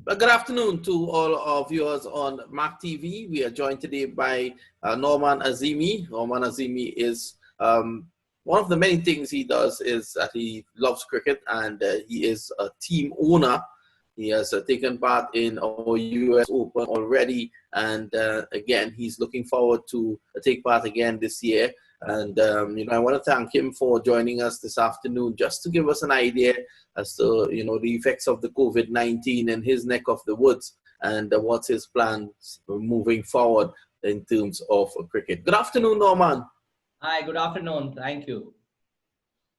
Well, good afternoon to all our viewers on MAQ TV. We are joined today by Nauman Azzemi. Nauman Azzemi is one of the many things he does is that he loves cricket, and he is a team owner. He has taken part in our US Open already, and again, he's looking forward to take part again this year. And I want to thank him for joining us this afternoon, just to give us an idea as to the effects of the COVID-19 in his neck of the woods, and what's his plans moving forward in terms of cricket. Good afternoon, Norman. Hi, good afternoon. Thank you.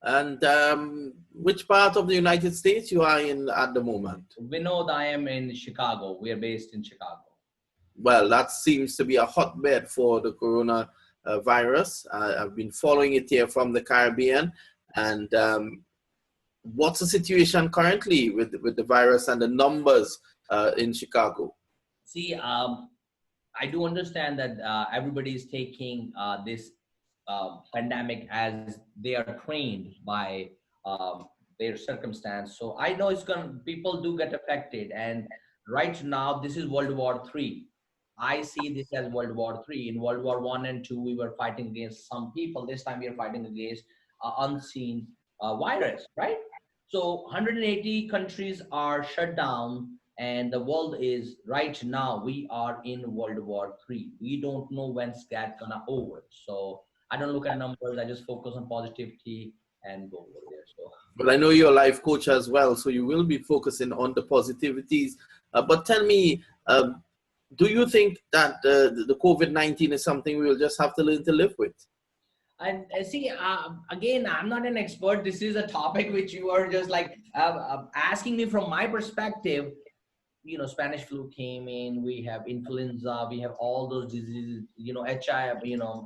And which part of the United States you are in at the moment? Vinod, I am in Chicago. We are based in Chicago. Well, that seems to be a hotbed for the corona virus. I've been following it here from the Caribbean. And what's the situation currently with the virus and the numbers in Chicago? See, I do understand that everybody is taking this pandemic as they are trained by their circumstance. So I know people do get affected. And right now, this is World War III. I see this as World War III. In World War I and II, we were fighting against some people. This time we are fighting against unseen virus, right? So 180 countries are shut down, and the world is right now, we are in World War III. We don't know when's that gonna over. So I don't look at numbers. I just focus on positivity and go over there. So, but I know you're a life coach as well, so you will be focusing on the positivities. But tell me, do you think that the COVID-19 is something we will just have to learn to live with? And see, again, I'm not an expert. This is a topic which you are just like asking me from my perspective. Spanish flu came in, we have influenza, we have all those diseases, HIV,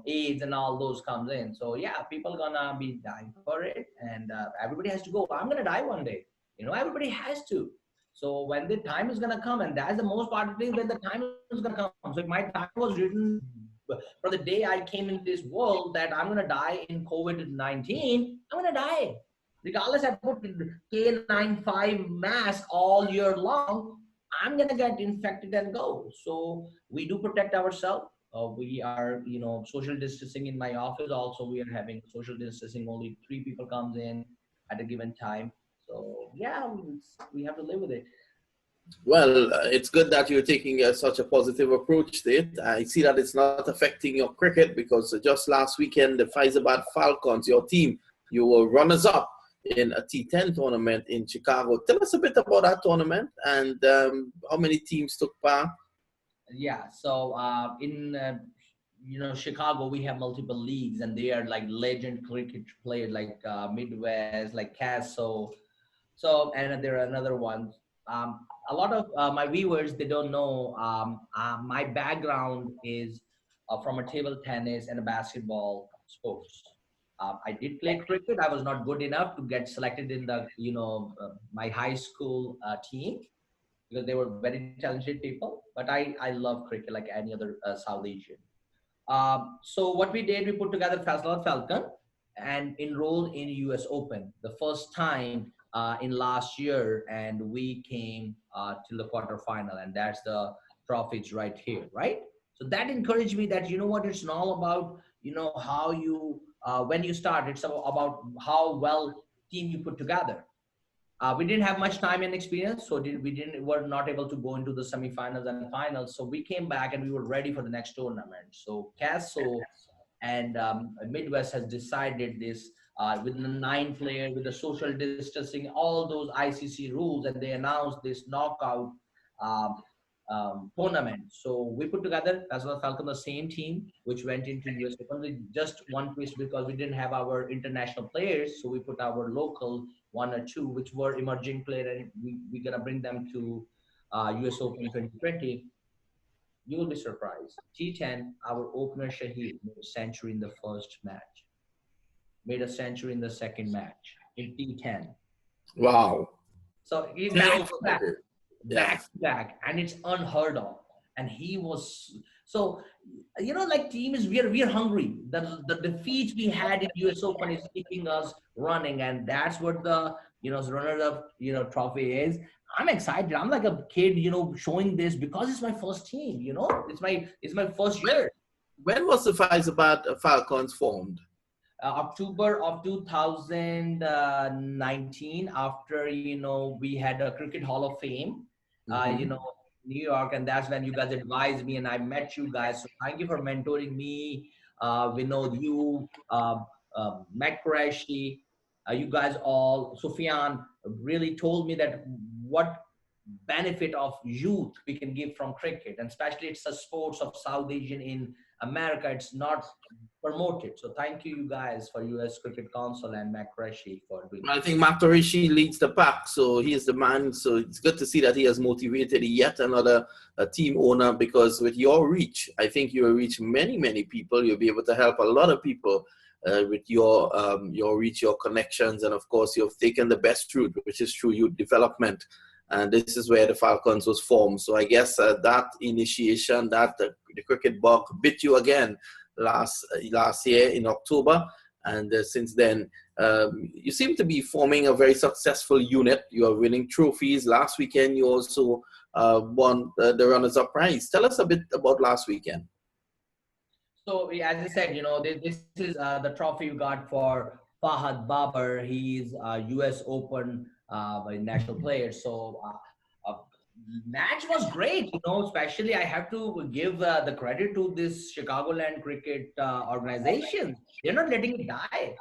AIDS and all those comes in. So yeah, people gonna be dying for it, and everybody has to go. I'm gonna die one day. Everybody has to. So when the time is gonna come, and that's the most part thing, when the time is gonna come. So if my time was written from the day I came into this world that I'm gonna die in COVID-19, I'm gonna die. Regardless, I put K95 mask all year long, I'm gonna get infected and go. So we do protect ourselves. We are, social distancing in my office. Also, we are having social distancing. Only 3 people comes in at a given time. So yeah, we have to live with it. Well, it's good that you're taking such a positive approach to it. I see that it's not affecting your cricket, because just last weekend, the Faizabad Falcons, your team, you were runners-up in a T10 tournament in Chicago. Tell us a bit about that tournament and how many teams took part. Yeah, so in Chicago, we have multiple leagues, and they are like legend cricket players like Midwest, like Castle. So, and there are another ones. A lot of my viewers, they don't know my background is from a table tennis and a basketball sports. I did play cricket. I was not good enough to get selected in the my high school team, because they were very talented people. But I love cricket like any other South Asian. So what we did, we put together Fazla Falcon and enrolled in US Open the first time in last year, and we came to the quarterfinal, and that's the trophies right here, right? So that encouraged me that what it's all about. How you when you start, it's about how well team you put together. We didn't have much time and experience, so were not able to go into the semifinals and finals. So we came back and we were ready for the next tournament. So Castle and Midwest has decided this with the 9 player, with the social distancing, all those ICC rules, and they announced this knockout um, tournament. So we put together as well Falcon, the same team which went into US Open with just one twist, because we didn't have our international players. So we put our local 1 or 2, which were emerging players, and we're gonna bring them to US Open 2020. You will be surprised. T10, our opener Shahid made a century in the first match, made a century in the second match in T10. Wow. So back to back, and it's unheard of. And he was So, like team is we're hungry. The defeats we had in US Open is keeping us running, and that's what the runner-up trophy is. I'm excited. I'm like a kid, showing this because it's my first team. It's my first When, year. when was the Fyzabad Falcons formed? October of 2019, after we had a Cricket Hall of Fame, Mhm. New York, and that's when you guys advised me, and I met you guys. So thank you for mentoring me. Vinod, you, Mac Qureshi, you guys all, Sufyan, really told me that what benefit of youth we can give from cricket, and especially it's a sports of South Asian in America. It's not promoted. So thank you guys for US Cricket Council and Mac Qureshi for doing I this. think Matarishi leads the pack, so he is the man. So it's good to see that he has motivated yet another team owner, because with your reach, I think you will reach many, many people. You'll be able to help a lot of people with your reach, your connections, and of course, you've taken the best route, which is through youth development. And this is where the Falcons was formed. So I guess that initiation, that the cricket bug bit you again last year in October, and since then you seem to be forming a very successful unit. You are winning trophies. Last weekend, you also won the runners-up prize. Tell us a bit about last weekend. So as I said, this is the trophy you got for Fahad Babar. He's a US Open national player. So match was great, especially I have to give the credit to this Chicagoland cricket organization. They're not letting it die.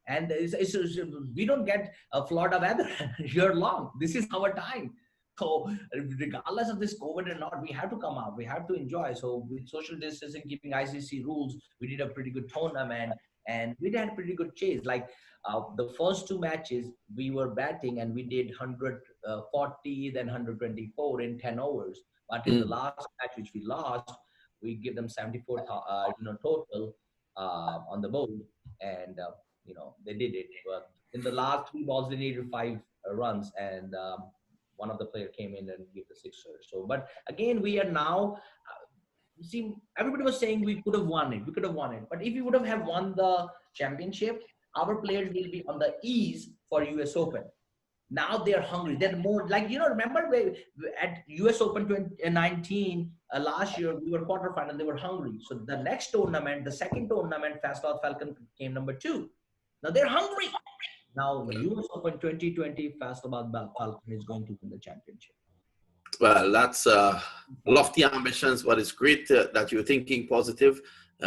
And we don't get a Florida weather year long. This is our time. So regardless of this COVID or not, we have to come out. We have to enjoy. So with social distancing, keeping ICC rules, we did a pretty good tournament, and we had a pretty good chase. Like the first two matches, we were batting and we did 140, then 124 in 10 overs. But in the Mm. last match, which we lost, we give them 74, total on the board, and they did it. But in the last three balls, they needed 5 runs, and one of the player came in and gave the sixer. So, but again, we are now. See, everybody was saying we could have won it. We could have won it. But if we would have won the championship, our players will be on the ease for US Open. Now they're hungry. They're more like, remember at US Open 2019 last year, we were quarterfinal. They were hungry. So the next tournament, the second tournament, Fastball Falcon came number 2. Now they're hungry. Now US Open 2020, Fastball Falcon is going to win the championship. Well, that's lofty ambitions, but it's great that you're thinking positive.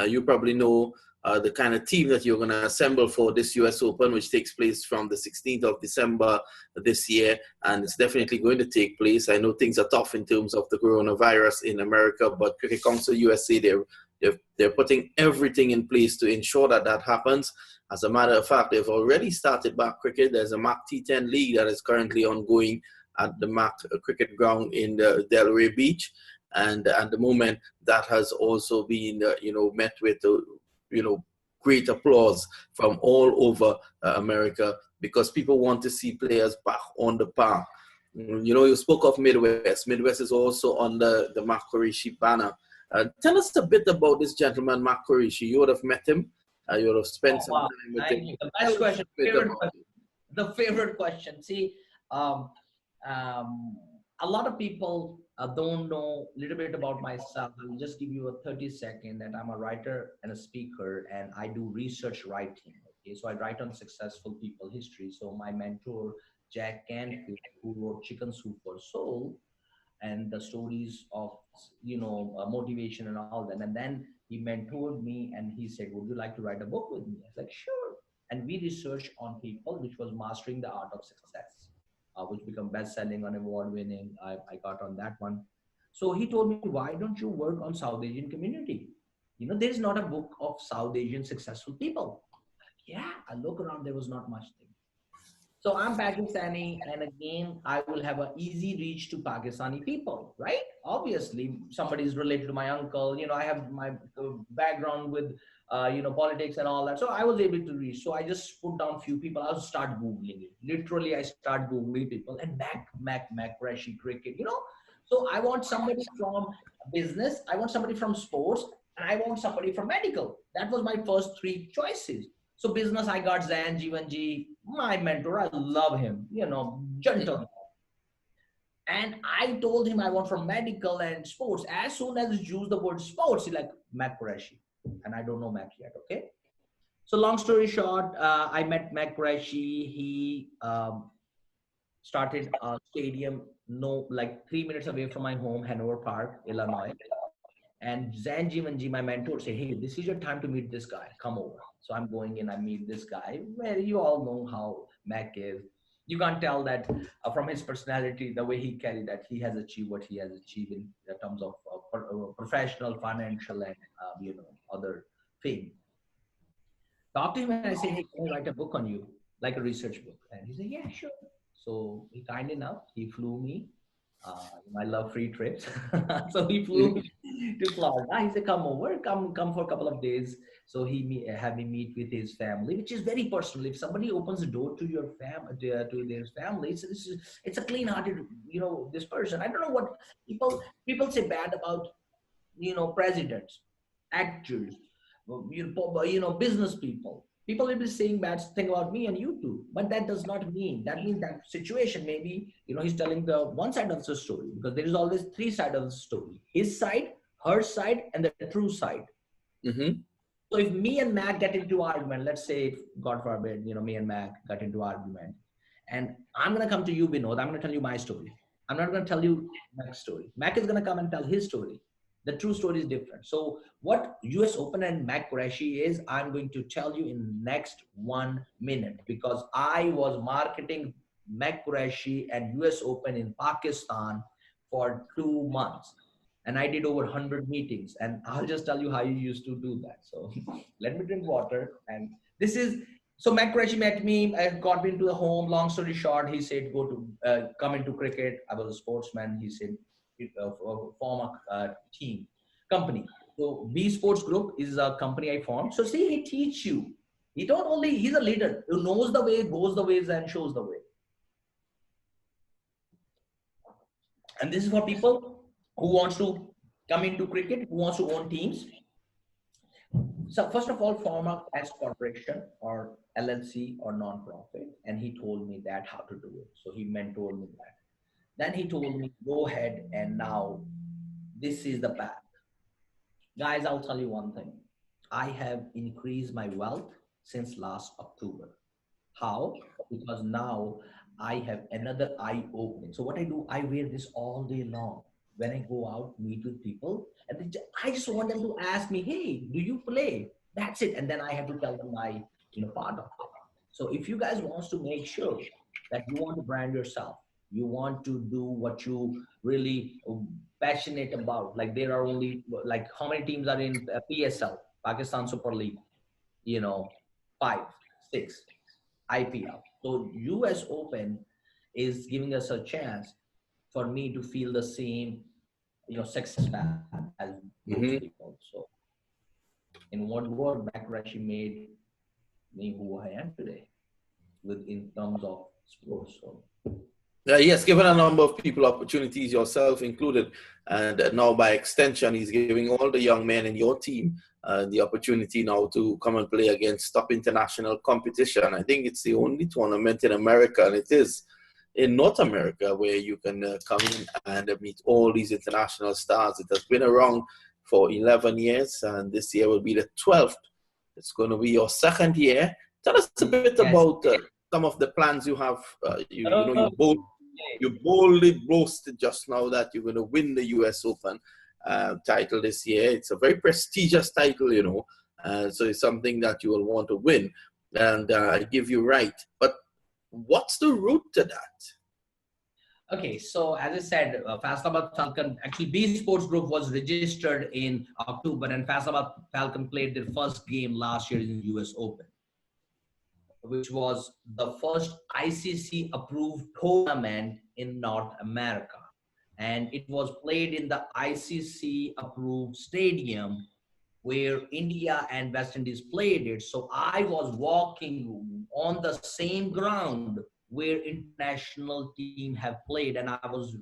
You probably know the kind of team that you're going to assemble for this US Open, which takes place from the 16th of December this year, and it's definitely going to take place. I know things are tough in terms of the coronavirus in America, but Cricket Council USA, they're putting everything in place to ensure that that happens. As a matter of fact, they've already started back cricket. There's a MAQ T10 league that is currently ongoing at the MAQ cricket ground in the Delray Beach, and at the moment that has also been met with great applause from all over America, because people want to see players back on the park. You spoke of Midwest. Midwest is also on the MAQ Qureshi banner. Tell us a bit about this gentleman, MAQ Qureshi. You would have met him. You would have spent some Wow. time with Thank him. you. The best question. The favorite question. See, um, a lot of people don't know a little bit about myself. I'll just give you a 30-second that I'm a writer and a speaker, and I do research writing. Okay, so I write on successful people history. So my mentor, Jack Canfield, who wrote Chicken Soup for Soul, and the stories of motivation and all that. And then he mentored me and he said, "Would you like to write a book with me?" I was like, "Sure." And we researched on people, which was Mastering the Art of Success, which become best-selling and award-winning. I got on that one. So he told me, "Why don't you work on South Asian community? There is not a book of South Asian successful people." Yeah, I look around, there was not much thing. So I'm Pakistani, and again, I will have an easy reach to Pakistani people, right? Obviously, somebody is related to my uncle. I have my background with, politics and all that. So I was able to reach. So I just put down few people. I'll start Googling it. Literally, I start Googling people and Mac Qureshi cricket, So I want somebody from business, I want somebody from sports, and I want somebody from medical. That was my first three choices. So business, I got Zan Jivanji, my mentor. I love him, gentle. And I told him I want from medical and sports. As soon as you use the word sports, he's like, MAQ Qureshi. And I don't know MAQ yet, okay? So long story short, I met MAQ Qureshi. He started a stadium, no, like 3 minutes away from my home, Hanover Park, Illinois. And Zan Jivanji, my mentor, said, hey, this is your time to meet this guy. Come over. So I'm going in, I meet this guy. Well, you all know how MAQ is. You can't tell that from his personality, the way he carried that, he has achieved what he has achieved in terms of professional, financial, and other fame. Talk to him and I said, hey, can I write a book on you, like a research book? And he said, yeah, sure. So he kind enough, he flew me. I love free trips. So he flew me to Florida. He said, come over, come for a couple of days. So he had me meet with his family, which is very personal. If somebody opens the door to your family, to their family, it's a clean-hearted, this person. I don't know what people say bad about, presidents, actors, business people. People will be saying bad thing about me and you too, but that does not mean, that means that situation, maybe, he's telling the one side of the story, because there is always three sides of the story: his side, her side, and the true side. Mm-hmm. So if me and MAQ get into argument, let's say, God forbid, me and MAQ got into argument, and I'm going to come to you, Vinod, I'm going to tell you my story. I'm not going to tell you MAQ's story. MAQ is going to come and tell his story. The true story is different. So what US Open and MAQ Qureshi is, I'm going to tell you in next 1 minute, because I was marketing MAQ Qureshi and US Open in Pakistan for 2 months. And I did over 100 meetings. And I'll just tell you how you used to do that. So let me drink water. And this is, so MAQ Qureshi met me. I got into the home. Long story short, he said, come into cricket. I was a sportsman. He said, form a team, company. So B Sports Group is a company I formed. So see, he teach you. He don't only, he's a leader who knows the way, goes the ways, and shows the way. And this is for people who wants to come into cricket, who wants to own teams. So first of all, form a S corporation or LLC or non-profit. And he told me that how to do it. So he mentored me that. Then he told me, go ahead, and now this is the path. Guys, I'll tell you one thing. I have increased my wealth since last October. How? Because now I have another eye opening. So what I do, I wear this all day long. When I go out, meet with people, and I just want them to ask me, hey, do you play? That's it. And then I have to tell them my, part of it. So if you guys want to make sure that you want to brand yourself, you want to do what you really passionate about, like there are only, like how many teams are in PSL, Pakistan Super League, 5, 6, IPL. So US Open is giving us a chance for me to feel the same, success path as those people. So in one word, MAQ Qureshi made me who I am today, in terms of sports. So Yes, given a number of people opportunities, yourself included, and now by extension, he's giving all the young men in your team the opportunity now to come and play against top international competition. I think it's the only tournament in America, and it is in North America, where you can come in and meet all these international stars. It has been around for 11 years, and this year will be the 12th. It's going to be your second year. Tell us a bit about some of the plans you have. You boldly boasted just now that you're going to win the US Open title this year. It's a very prestigious title, so it's something that you will want to win. And I give you right. But what's the route to that? Okay, so as I said, Faisalabad Falcon, actually B Sports Group was registered in October, and Faisalabad Falcon played their first game last year in US Open, which was the first ICC approved tournament in North America. And it was played in the ICC approved stadium where India and West Indies played it. So I was walking on the same ground where international team have played, and I was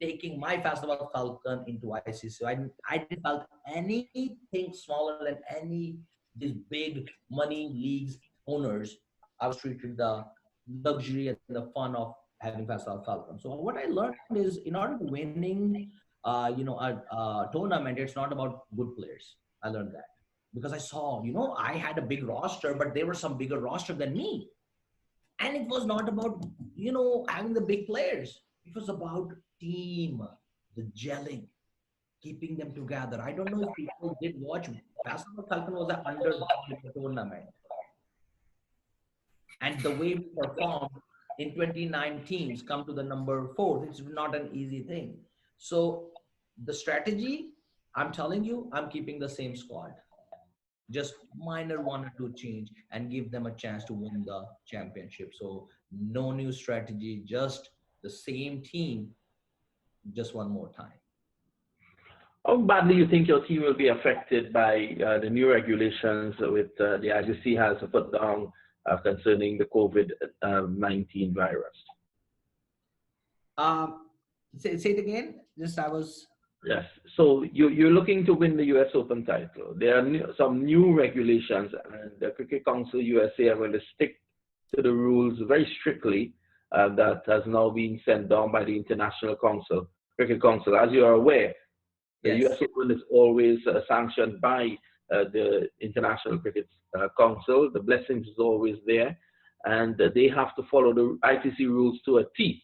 taking my Festival Falcon into ICC. So I didn't felt anything smaller than any these big money leagues owners. I was treated the luxury and the fun of having Festival Falcon. So what I learned is, in order to winning, a tournament, it's not about good players. I learned that because I saw, I had a big roster, but there were some bigger roster than me. And it was not about, having the big players. It was about team, the gelling, keeping them together. I don't know if people did watch. Basketball Falcon was an underdog in the tournament. And the way we performed in 29 teams come to the number 4, it's not an easy thing. So the strategy, I'm telling you, I'm keeping the same squad. Just minor 1 or 2 change and give them a chance to win the championship. So no new strategy, just the same team, just one more time. How badly do you think your team will be affected by the new regulations with the Azzemi has put down concerning the COVID-19 virus? Say it again. Just I was. Yes. So you're looking to win the U.S. Open title. There are some new regulations, and the Cricket Council USA are going to stick to the rules very strictly that has now been sent down by the International Council, Cricket Council. As you are aware, the Yes. U.S. Open is always sanctioned by the International Cricket Council. The blessings is always there, and they have to follow the ICC rules to a T.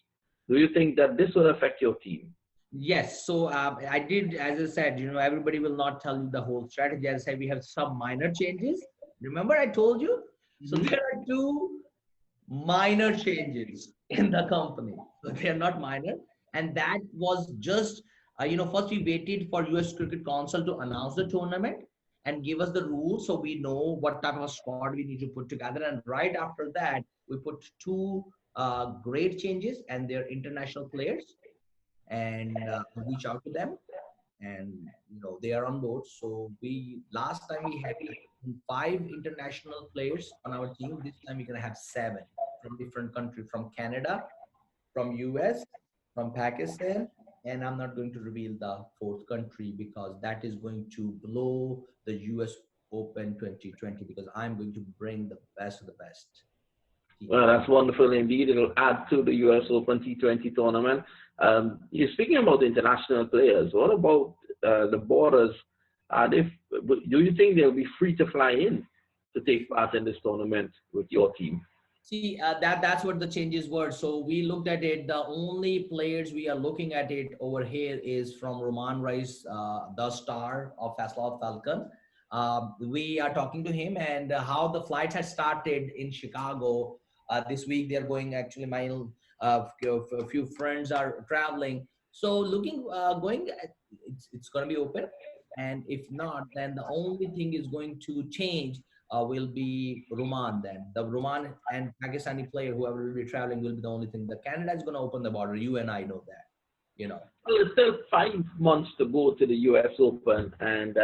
Do you think that this will affect your team? Yes. So I did, as I said, everybody will not tell you the whole strategy. As I said, we have some minor changes. Remember, I told you. So there are 2 minor changes in the company. So they are not minor, and that was just, first we waited for US Cricket Council to announce the tournament and give us the rules so we know what type of squad we need to put together. And right after that, we put 2 great changes, and they're international players, and reach out to them, and they are on board. So we last time we had 5 international players on our team. This time we're gonna have 7 from different countries, from Canada, from US, from Pakistan, and I'm not going to reveal the 4th country because that is going to blow the US Open 2020, because I'm going to bring the best of the best. Well, that's wonderful indeed. It'll add to the US Open T20 tournament. You're speaking about international players. What about the borders? Do you think they'll be free to fly in to take part in this tournament with your team? See, that's what the changes were. So we looked at it. The only players we are looking at it over here is from Roman Rice, the star of Festival Falcon. We are talking to him, and how the flights had started in Chicago. This week they're going, actually my a few friends are traveling. So going, it's going to be open. And if not, then the only thing is going to change will be Roman then. The Roman and Pakistani player, whoever will be traveling, will be the only thing. The Canada is going to open the border. You and I know that, Well, it's still 5 months to go to the US Open, and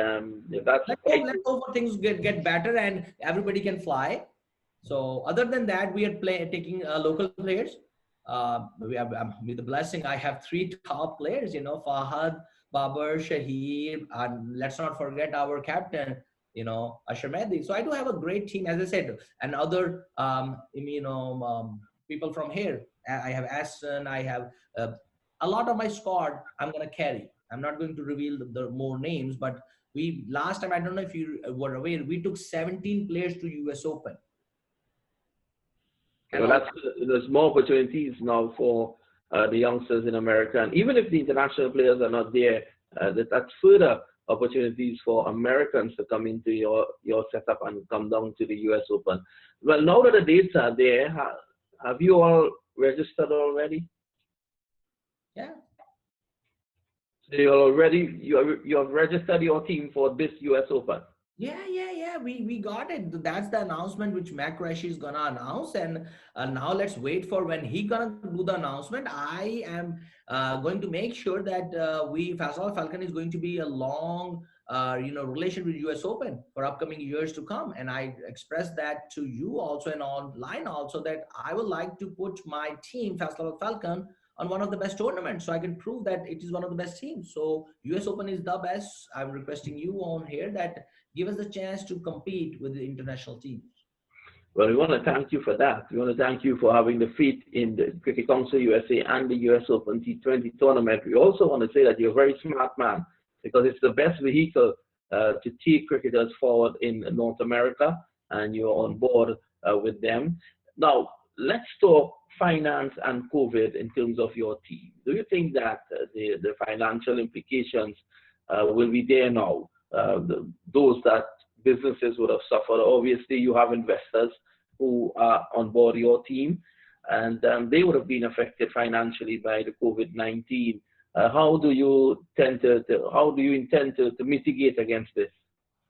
that's... Let's hope things get better and everybody can fly. So other than that, we are taking local players. We have, with the blessing, I have 3 top players, Fahad, Babar, Shahir, and let's not forget our captain, Ashar Mehdi. So I do have a great team, as I said, and other, people from here. I have Aston, I have a lot of my squad I'm going to carry. I'm not going to reveal the more names, but last time, I don't know if you were aware, we took 17 players to US Open. Well, there's more opportunities now for the youngsters in America. And even if the international players are not there, that's further opportunities for Americans to come into your setup and come down to the US Open. Well, now that the dates are there, have you all registered already? Yeah. So you have registered your team for this US Open? Yeah. We got it. That's the announcement which MAQ is gonna announce, and now let's wait for when he gonna do the announcement. I am going to make sure that Festival Falcon is going to be a long, relation with US Open for upcoming years to come, and I expressed that to you also and online also, that I would like to put my team Festival Falcon on one of the best tournaments, so I can prove that it is one of the best teams. So US Open is the best. I'm requesting you on here that give us the chance to compete with the international teams. Well, we want to thank you for that. We want to thank you for having the faith in the Cricket Council USA and the US Open T20 tournament. We also want to say that you're a very smart man, because it's the best vehicle to take cricketers forward in North America, and you're on board with them. Now, let's talk finance and COVID in terms of your team. Do you think that the financial implications will be there now? Those that businesses would have suffered. Obviously, you have investors who are on board your team, and they would have been affected financially by the COVID-19. How do you intend to mitigate against this?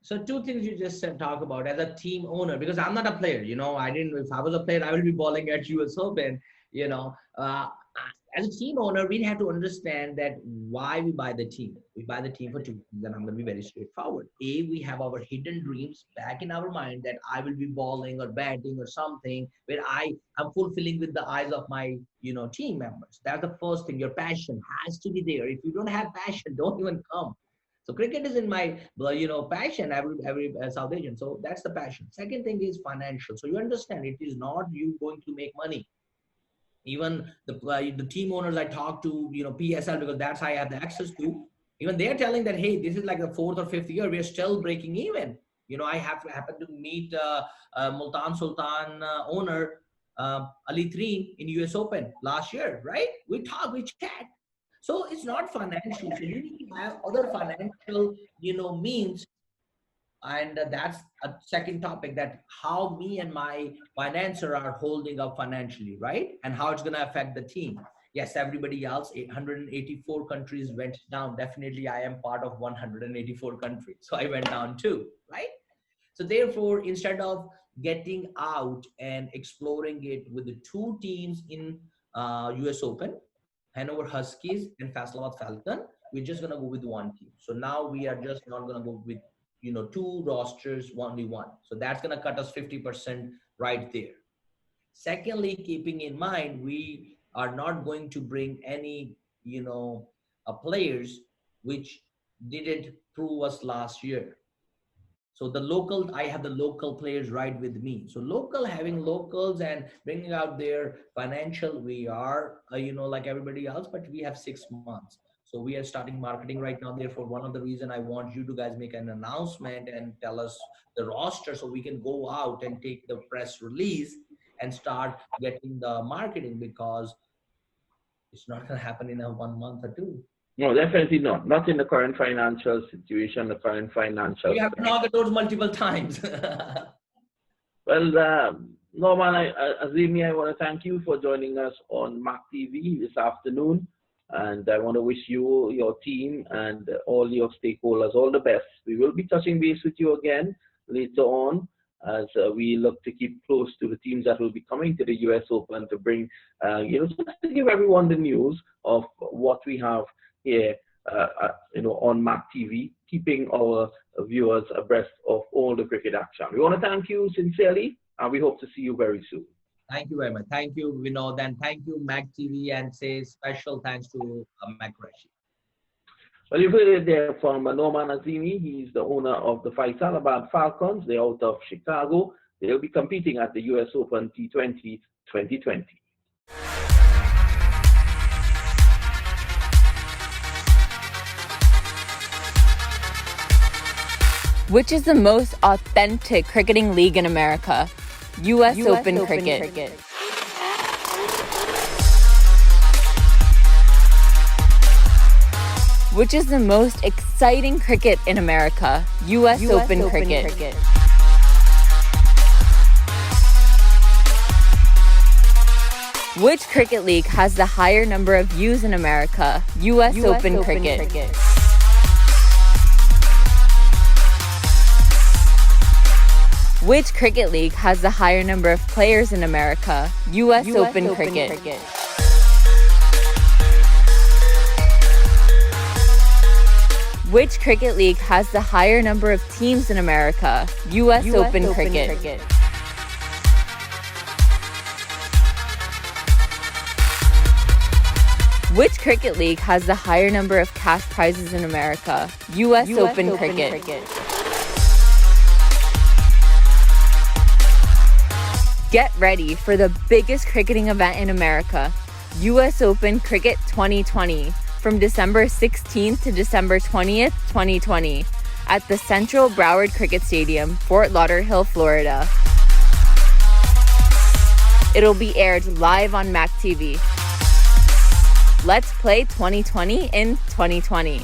So two things you just said, talk about as a team owner, because I'm not a player, if I was a player, I will be balling at US Open, as a team owner, we have to understand that why we buy the team. We buy the team for two things, and I'm going to be very straightforward. A, we have our hidden dreams back in our mind that I will be balling or batting or something where I'm fulfilling with the eyes of my, team members. That's the first thing. Your passion has to be there. If you don't have passion, don't even come. So cricket is in my, passion, every South Asian. So that's the passion. Second thing is financial. So you understand it is not you going to make money. Even the team owners I talk to, PSL, because that's how I have the access to, even they're telling that, hey, this is like the fourth or fifth year, we're still breaking even. I happen to meet Multan Sultan owner, Ali Threen in US Open last year, right? We talk, we chat. So it's not financial. So you need to have other financial, means. And that's a second topic, that how me and my financer are holding up financially, right? And how it's going to affect the team. Yes, everybody else, 184 countries went down. Definitely, I am part of 184 countries. So I went down too, right? So therefore, instead of getting out and exploring it with the two teams in US Open, Hanover Huskies and Faisalabad Falcon, we're just going to go with one team. So now we are just not going to go with two rosters, only one. So that's going to cut us 50% right there. Secondly, keeping in mind, we are not going to bring any, players which didn't prove us last year. So I have the local players right with me. So having locals and bringing out their financial, we are, like everybody else, but we have 6 months. So we are starting marketing right now. Therefore, one of the reason I want you to guys make an announcement and tell us the roster, so we can go out and take the press release and start getting the marketing, because it's not going to happen in a 1 month or two. No, definitely not. Not in the current financial situation, the current financial. We have to knock the doors multiple times. Well, Nauman, Azzemi, I want to thank you for joining us on MAQ TV this afternoon. And I want to wish you, your team, and all your stakeholders all the best. We will be touching base with you again later on, as we look to keep close to the teams that will be coming to the US Open to bring, just to give everyone the news of what we have here, on MAQ TV, keeping our viewers abreast of all the cricket action. We want to thank you sincerely, and we hope to see you very soon. Thank you very much. Thank you, Vinod, and thank you, MAQ TV, and say special thanks to MAQ Qureshi. Well, you've heard it there from Nauman Azzemi. He's the owner of the Faisalabad Falcons. They're out of Chicago. They'll be competing at the US Open T20 2020. Which is the most authentic cricketing league in America? US Open Cricket. Which is the most exciting cricket in America? US Open Cricket. Which cricket league has the higher number of views in America? US Open Cricket. Which cricket league has the higher number of players in America? US Open Cricket. Which cricket league has the higher number of teams in America? US Open Cricket. Which cricket league has the higher number of cash prizes in America? US Open Cricket. Get ready for the biggest cricketing event in America, US Open Cricket 2020, from December 16th to December 20th, 2020, at the Central Broward Cricket Stadium, Fort Lauderdale, Florida. It'll be aired live on MAQ TV. Let's play 2020 in 2020.